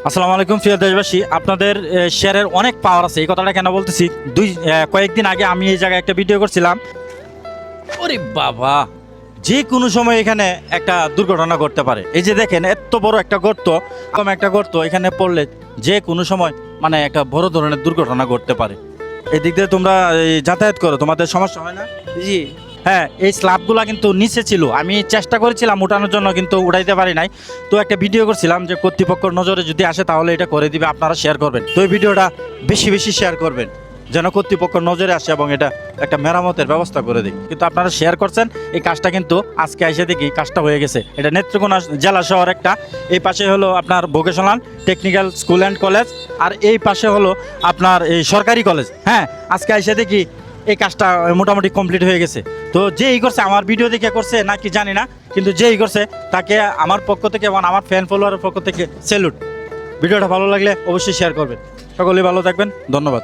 আসসালামু আলাইকুম প্রিয় দেশবাসী, আপনাদের শেয়ারের অনেক পাওয়ার আছে। এই কথাটা কেন বলতেছি, কয়েকদিন আগে আমি এই জায়গায় একটা ভিডিও করছিলাম। ওরে বাবা, যে কোনো সময় এখানে একটা দুর্ঘটনা ঘটতে পারে। এই যে দেখেন, এত বড় একটা গর্ত, এখানে পড়লে যে কোনো সময় মানে একটা বড় ধরনের দুর্ঘটনা ঘটতে পারে। এই দিক দিয়ে তোমরা যাতায়াত করো, তোমাদের সমস্যা হয় না? জি। হ্যাঁ, এই স্ল্যাবগুলো কিন্তু নিচে ছিল, আমি চেষ্টা করেছিলাম উঠানোর জন্য, কিন্তু উঠাইতে পারি নাই। তো একটা ভিডিও করছিলাম যে কর্তৃপক্ষের নজরে যদি আসে তাহলে এটা করে দিবে, আপনারা শেয়ার করবেন। তো এই ভিডিওটা বেশি বেশি শেয়ার করবেন যেন কর্তৃপক্ষের নজরে আসে এবং এটা একটা মেরামতের ব্যবস্থা করে দিই। কিন্তু আপনারা শেয়ার করছেন, এই কাজটা কিন্তু আজকে এসে দেখি কাজটা হয়ে গেছে। এটা নেত্রকোনা জেলা শহর একটা। এই পাশে হলো আপনার vocational technical school and college, আর এই পাশে হলো আপনার এই সরকারি কলেজ। হ্যাঁ, আজকে এসে দেখি এই কাজটা মোটামুটি কমপ্লিট হয়ে গেছে। তো যেই করছে, আমার ভিডিও দেখে করছে নাকি জানি না, কিন্তু যেই করছে তাকে আমার পক্ষ থেকে এবং আমার ফ্যান ফলোয়ারের পক্ষ থেকে স্যালুট। ভিডিওটা ভালো লাগলে অবশ্যই শেয়ার করবেন। সকলেই ভালো থাকবেন, ধন্যবাদ।